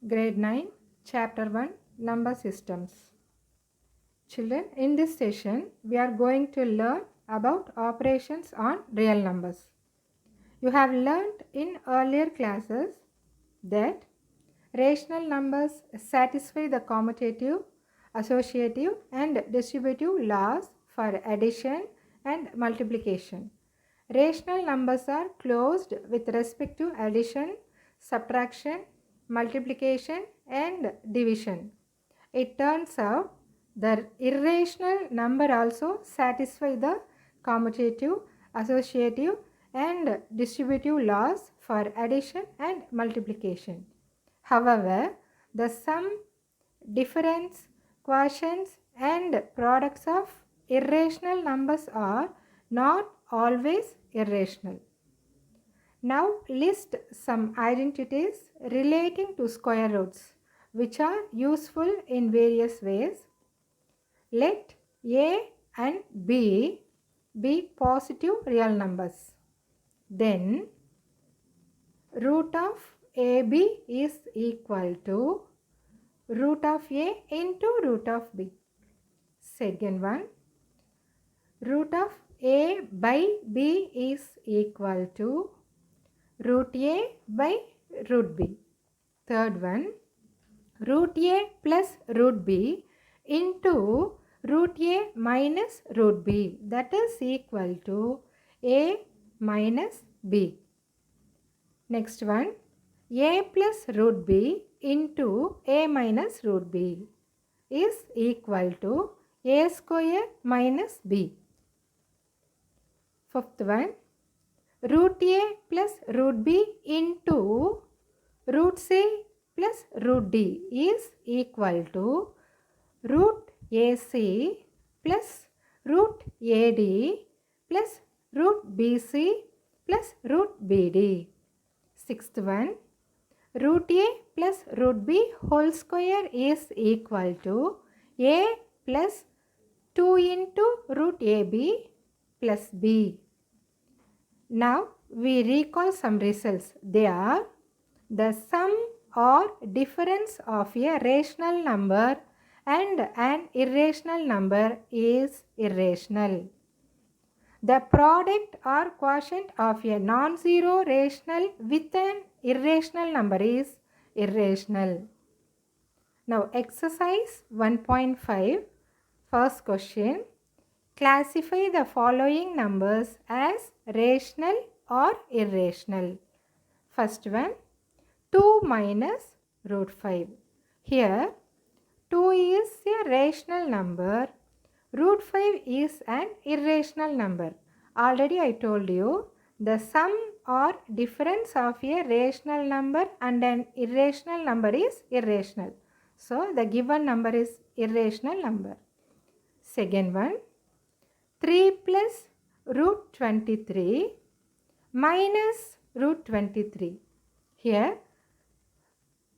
Grade 9, Chapter 1, Number Systems. Children, in this session, we are going to learn about operations on real numbers. You have learned in earlier classes that rational numbers satisfy the commutative, associative and distributive laws for addition and multiplication. Rational numbers are closed with respect to addition, subtraction, multiplication and division. It turns out the irrational number also satisfy the commutative, associative and distributive laws for addition and multiplication. However, the sum, difference, quotients and products of irrational numbers are not always irrational. Now list some identities relating to square roots which are useful in various ways. Let A and B be positive real numbers. Then root of AB is equal to root of A into root of B. Second one, root of A by B is equal to root A by root B. Third one, root A plus root B into root A minus root B, that is equal to A minus B. Next one, A plus root B into A minus root B is equal to A square minus B. Fifth one, root A plus root B into root C plus root D is equal to root AC plus root AD plus root BC plus root BD. Sixth one, root A plus root B whole square is equal to A plus 2 into root AB plus B. Now we recall some results. They are the sum or difference of a rational number and an irrational number is irrational. The product or quotient of a non-zero rational with an irrational number is irrational. Now exercise 1.5, first question. Classify the following numbers as rational or irrational. First one, 2 minus root 5. Here 2 is a rational number, root 5 is an irrational number. Already I told you the sum or difference of a rational number and an irrational number is irrational. So the given number is irrational number. Second one, 3 plus root 23 minus root 23. Here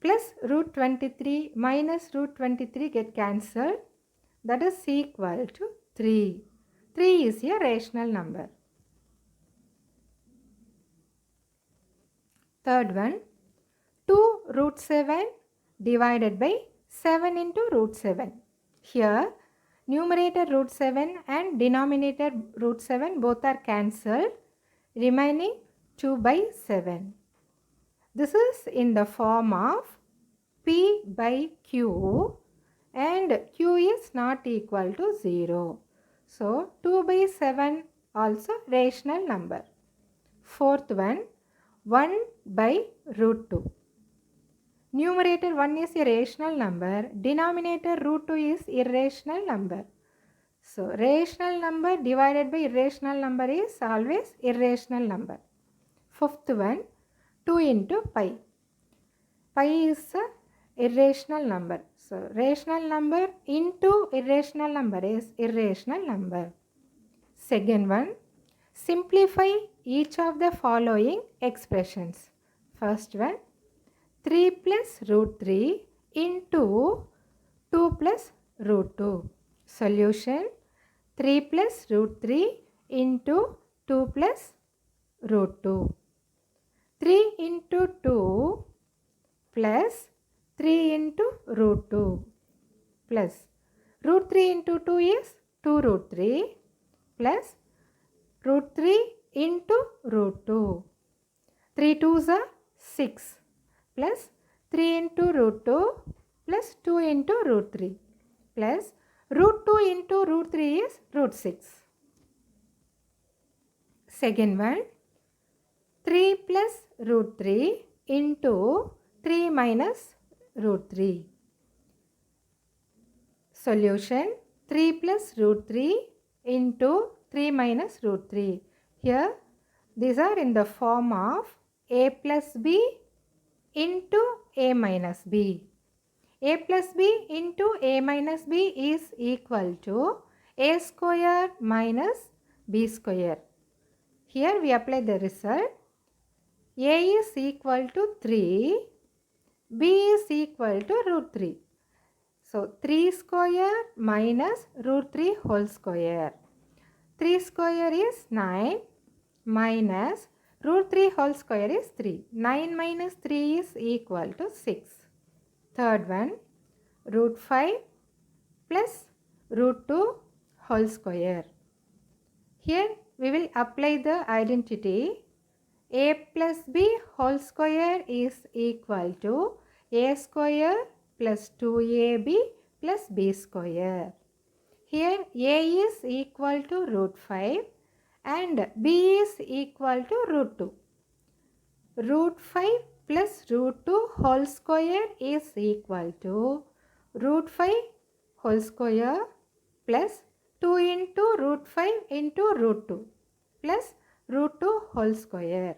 plus root 23 minus root 23 get cancelled, that is equal to 3. 3 is a rational number. Third one, 2 root 7 divided by 7 into root 7. Here numerator root 7 and denominator root 7 both are cancelled, remaining 2 by 7. This is in the form of P by Q and Q is not equal to 0. So 2 by 7 also rational number. Fourth one, 1 by root 2. Numerator 1 is a rational number, denominator root 2 is irrational number. So rational number divided by irrational number is always irrational number. Fifth one, 2 into pi. Pi is a irrational number. So rational number into irrational number is irrational number. Second one, simplify each of the following expressions. First one, 3 plus root 3 into 2 plus root 2. Solution, 3 plus root 3 into 2 plus root 2. 3 into 2 plus 3 into root 2 plus root 3 into 2 is 2 root 3 plus root 3 into root 2. 3 2s are 6 plus 3 into root 2 plus 2 into root 3 plus root 2 into root 3 is root 6. Second one, 3 plus root 3 into 3 minus root 3. Solution, 3 plus root 3 into 3 minus root 3. Here, these are in the form of a plus b into a minus b. A plus b into a minus b is equal to a square minus b square. Here we apply the result. A is equal to 3, b is equal to root 3. So 3 square minus root 3 whole square. 3 square is 9 minus root 3 whole square is 3. 9 minus 3 is equal to 6. Third one, root 5 plus root 2 whole square. Here we will apply the identity. A plus b whole square is equal to a square plus 2ab plus b square. Here a is equal to root 5 and b is equal to root 2. Root 5 plus root 2 whole square is equal to root 5 whole square plus 2 into root 5 into root 2 plus root 2 whole square.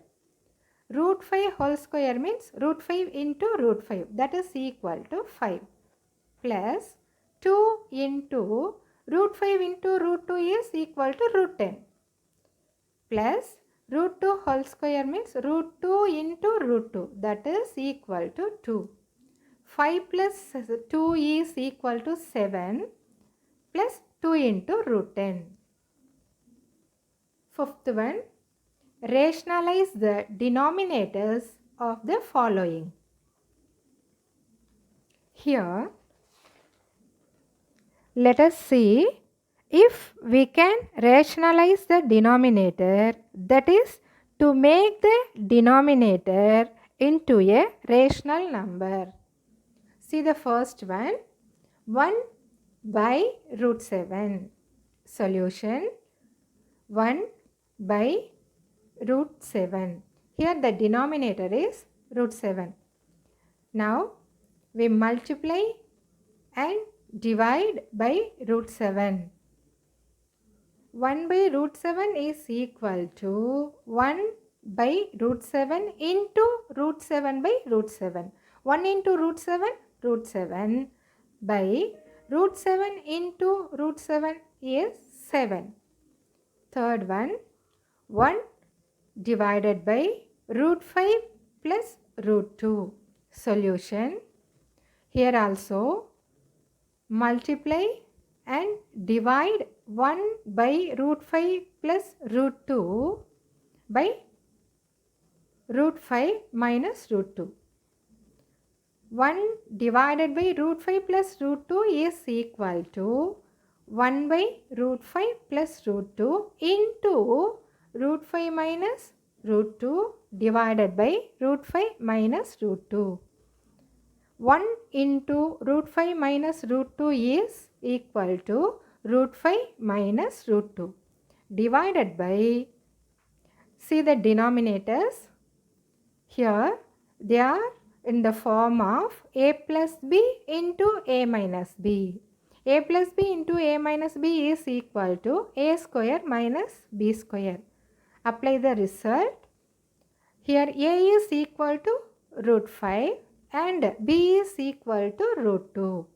Root 5 whole square means root 5 into root 5, that is equal to 5 plus 2 into root 5 into root 2 is equal to root 10 plus root 2 whole square means root 2 into root 2, that is equal to 2. 5 plus 2 is equal to 7 plus 2 into root 10. Fifth one, rationalize the denominators of the following. Here, let us see if we can rationalize the denominator, that is to make the denominator into a rational number. See the first one, 1 by root 7. Solution, 1 by root 7. Here the denominator is root 7. Now we multiply and divide by root 7. 1 by root 7 is equal to 1 by root 7 into root 7 by root 7. 1 into root 7 by root 7 into root 7 is 7. Third one, 1 divided by root 5 plus root 2. Solution, here also multiply and divide 1 by root 5 plus root 2 by root 5 minus root 2. 1 divided by root 5 plus root 2 is equal to 1 by root 5 plus root 2 into root 5 minus root 2 divided by root 5 minus root 2. 1 into root 5 minus root 2 is equal to root 5 minus root 2 divided by, see the denominators, here they are in the form of a plus b into a minus b. A plus b into a minus b is equal to a square minus b square. Apply the result. Here a is equal to root 5 and b is equal to root 2.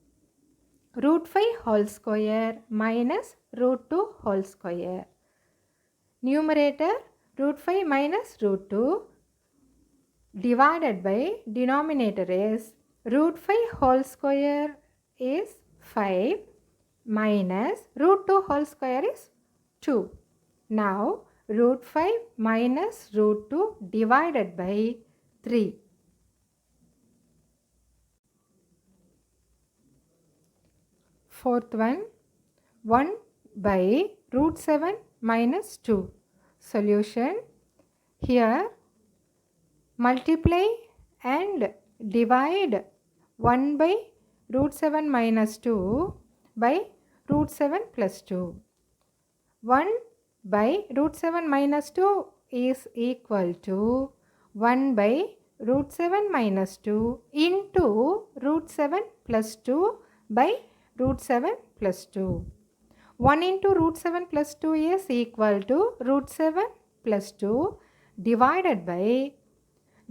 Root 5 whole square minus root 2 whole square. Numerator root 5 minus root 2 divided by denominator is root 5 whole square is 5 minus root 2 whole square is 2. Now root 5 minus root 2 divided by 3. Fourth one, 1 by root 7 minus 2. Solution. Here multiply and divide 1 by root 7 minus 2 by root 7 plus 2. 1 by root 7 minus 2 is equal to 1 by root 7 minus 2 into root 7 plus 2 by root 7 plus 2. 1 into root 7 plus 2 is equal to root 7 plus 2 divided by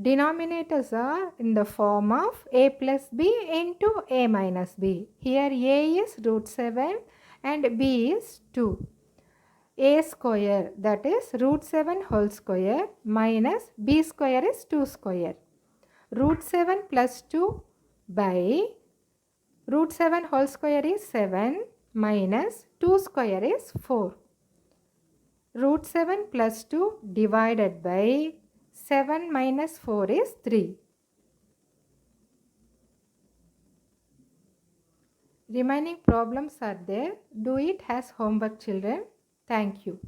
denominators are in the form of a plus b into a minus b. Here a is root 7 and b is 2. A square, that is root 7 whole square, minus b square is 2 square. Root 7 plus 2 by root 7 whole square is 7 minus 2 square is 4. Root 7 plus 2 divided by 7 minus 4 is 3. Remaining problems are there. Do it as homework, children. Thank you.